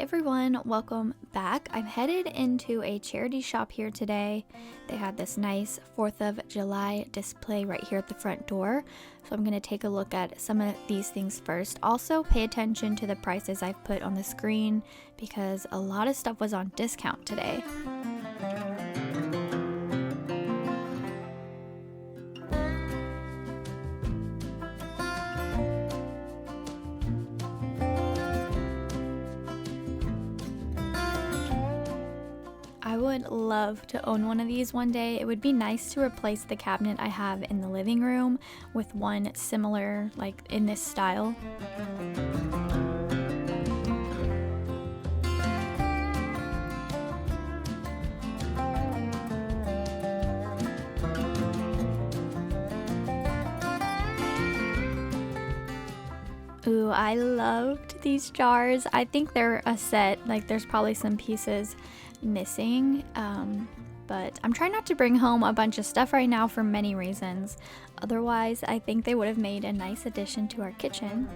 everyone, welcome back. I'm headed into a charity shop here today. They had this nice 4th of July display right here at the front door. So I'm going to take a look at some of these things first. Also pay attention to the prices I've put on the screen because a lot of stuff was on discount today. I would love to own one of these one day. It would be nice to replace the cabinet I have in the living room with one similar, like in this style. Ooh, I loved these jars. I think they're a set, like there's probably some pieces missing, but I'm trying not to bring home a bunch of stuff right now for many reasons. Otherwise, I think they would have made a nice addition to our kitchen.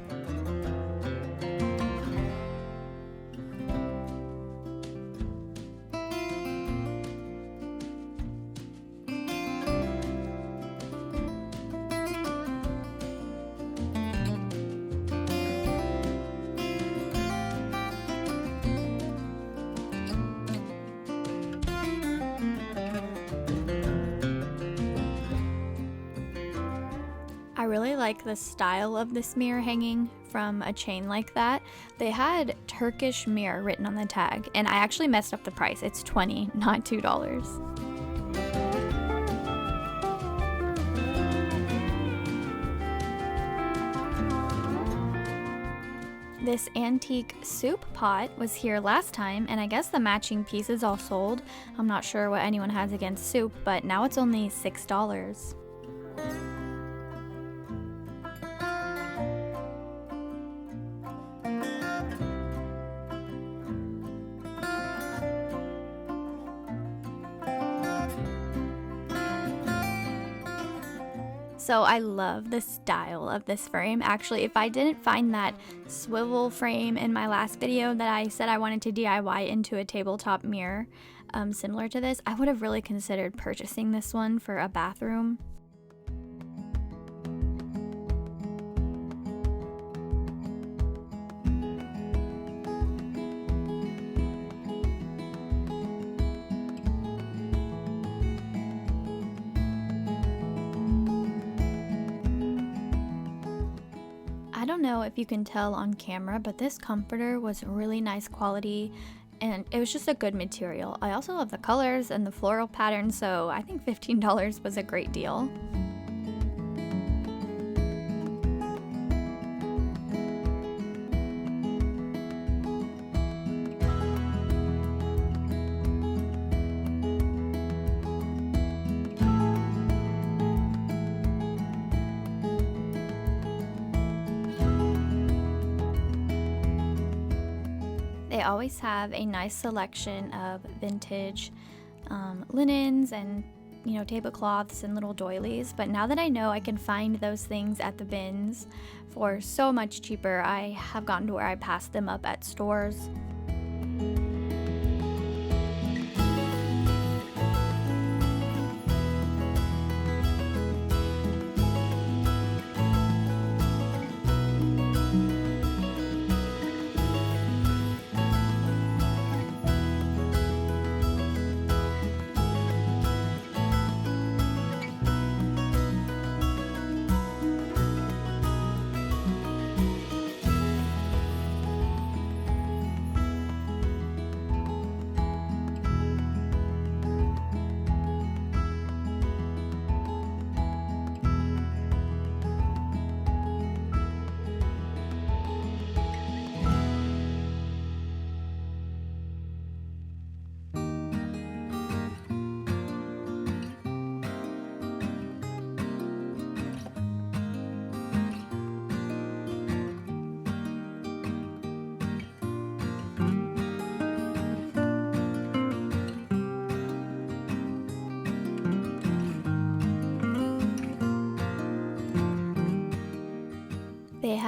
I really like the style of this mirror hanging from a chain like that. They had Turkish mirror written on the tag, and I actually messed up the price. It's $20, not $2. This antique soup pot was here last time, and I guess the matching pieces all sold. I'm not sure what anyone has against soup, but now it's only $6. So I love the style of this frame. Actually, if I didn't find that swivel frame in my last video that I said I wanted to DIY into a tabletop mirror similar to this, I would have really considered purchasing this one for a bathroom. I don't know if you can tell on camera, but this comforter was really nice quality and it was just a good material. I also love the colors and the floral pattern, so I think $15 was a great deal. They always have a nice selection of vintage linens and, tablecloths and little doilies. But now that I know I can find those things at the bins for so much cheaper, I have gotten to where I pass them up at stores.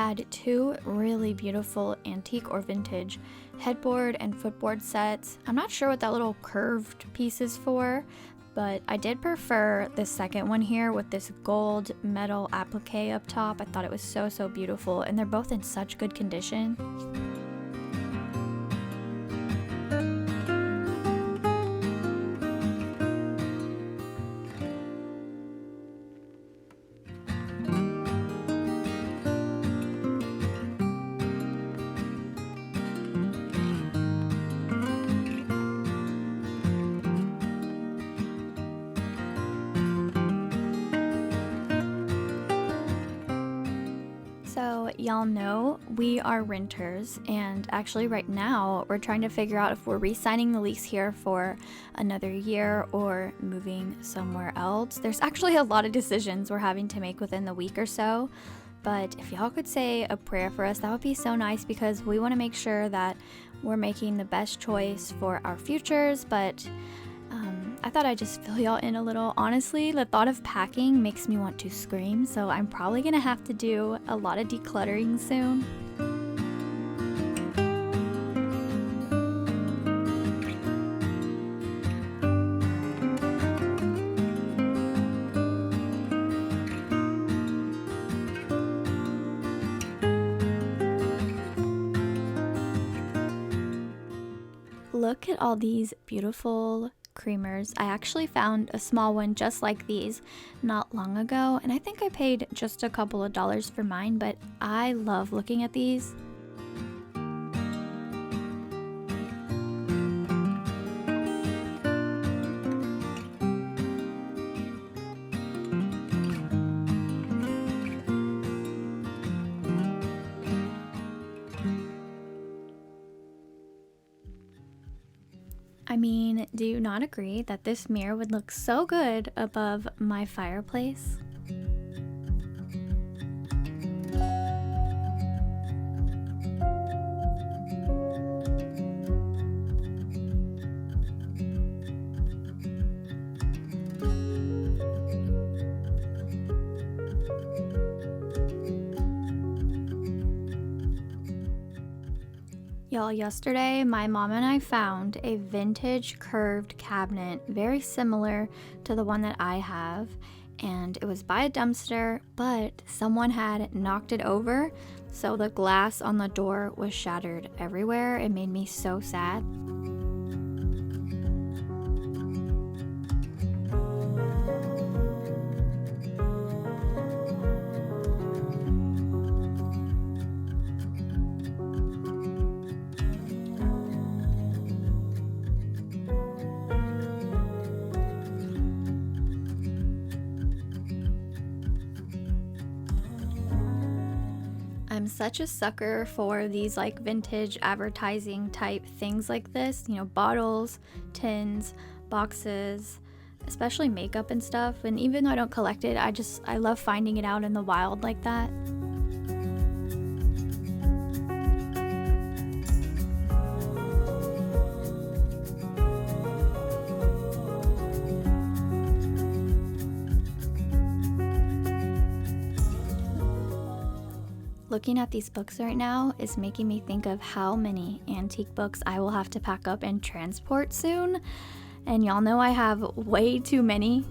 had two really beautiful antique or vintage headboard and footboard sets. I'm not sure what that little curved piece is for, but I did prefer the second one here with this gold metal applique up top. I thought it was so beautiful, and they're both in such good condition. So y'all know we are renters, and actually right now we're trying to figure out if we're re-signing the lease here for another year or moving somewhere else. There's actually a lot of decisions we're having to make within the week or so, but if y'all could say a prayer for us, that would be so nice, because we want to make sure that we're making the best choice for our futures. But I thought I'd just fill y'all in a little. Honestly, the thought of packing makes me want to scream, so I'm probably gonna have to do a lot of decluttering soon. Look at all these beautiful creamers. I actually found a small one just like these not long ago, and I think I paid just a couple of dollars for mine, but I love looking at these. I mean, do you not agree that this mirror would look so good above my fireplace? Y'all, yesterday my mom and I found a vintage curved cabinet very similar to the one that I have, and it was by a dumpster, but someone had knocked it over, so the glass on the door was shattered everywhere. It made me so sad. I'm such a sucker for these like vintage advertising type things like this, you know, bottles, tins, boxes, especially makeup and stuff. And even though I don't collect it, I love finding it out in the wild like that. Looking at these books right now is making me think of how many antique books I will have to pack up and transport soon. And y'all know I have way too many.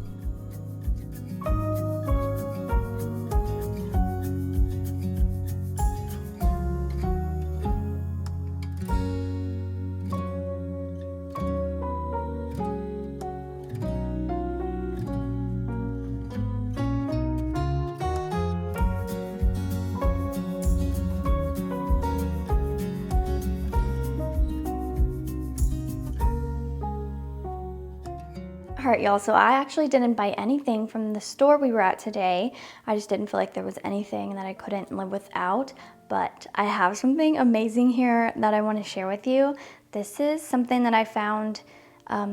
Alright y'all, so I actually didn't buy anything from the store we were at today. I just didn't feel like there was anything that I couldn't live without, but I have something amazing here that I want to share with you. This is something that I found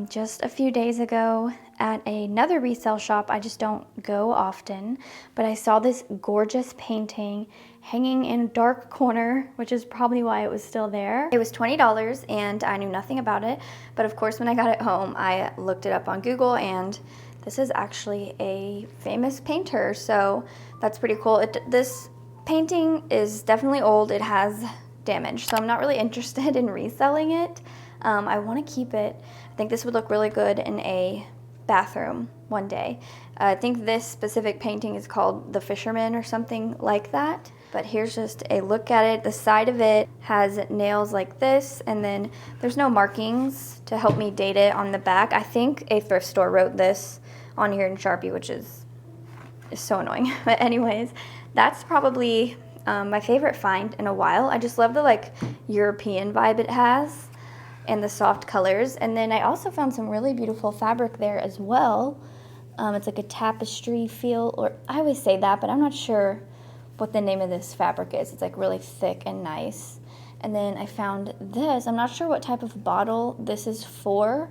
just a few days ago at another resale shop. I just don't go often, but I saw this gorgeous painting hanging in a dark corner, which is probably why it was still there. It was $20 and I knew nothing about it, but of course when I got it home, I looked it up on Google, and this is actually a famous painter, so that's pretty cool. This painting is definitely old. It has damage, so I'm not really interested in reselling it. I want to keep it. I think this would look really good in a bathroom one day. I think this specific painting is called The Fisherman or something like that. But here's just a look at it. The side of it has nails like this, and then there's no markings to help me date it on the back. I think a thrift store wrote this on here in Sharpie, which is so annoying. But anyways, that's probably my favorite find in a while. I just love the like European vibe it has and the soft colors. And then I also found some really beautiful fabric there as well. It's like a tapestry feel, or I always say that, but I'm not sure what the name of this fabric is. It's like really thick and nice. And then I found this. I'm not sure what type of bottle this is for,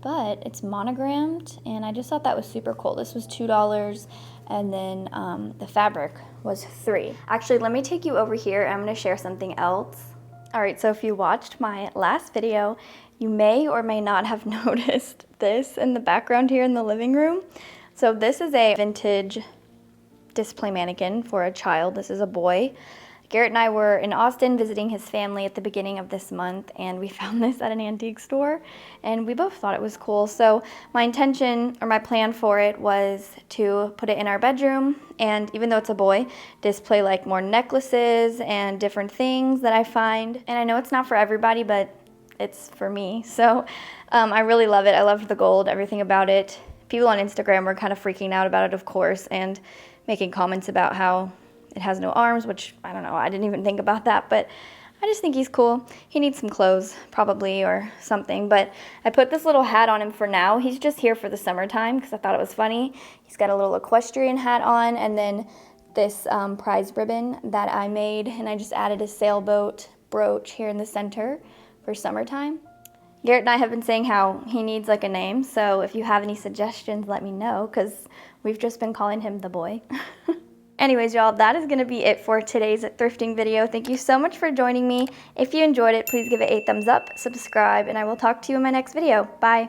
but it's monogrammed, and I just thought that was super cool. This was $2, and then the fabric was $3. Actually, let me take you over here. I'm gonna share something else. All right, so if you watched my last video, you may or may not have noticed this in the background here in the living room. So this is a vintage display mannequin for a child. This is a boy. Garrett and I were in Austin visiting his family at the beginning of this month, and we found this at an antique store, and we both thought it was cool. So my intention, or my plan for it, was to put it in our bedroom, and even though it's a boy, display like more necklaces and different things that I find. And I know it's not for everybody, but it's for me. So I really love it. I loved the gold, everything about it. People on Instagram were kind of freaking out about it, of course, and making comments about how it has no arms, which I don't know, I didn't even think about that, but I just think he's cool. He needs some clothes, probably, or something, but I put this little hat on him for now. He's just here for the summertime because I thought it was funny. He's got a little equestrian hat on, and then this prize ribbon that I made, and I just added a sailboat brooch here in the center for summertime. Garrett and I have been saying how he needs like a name, so if you have any suggestions, let me know, because we've just been calling him the boy. Anyways, y'all, that is going to be it for today's thrifting video. Thank you so much for joining me. If you enjoyed it, please give it a thumbs up, subscribe, and I will talk to you in my next video. Bye.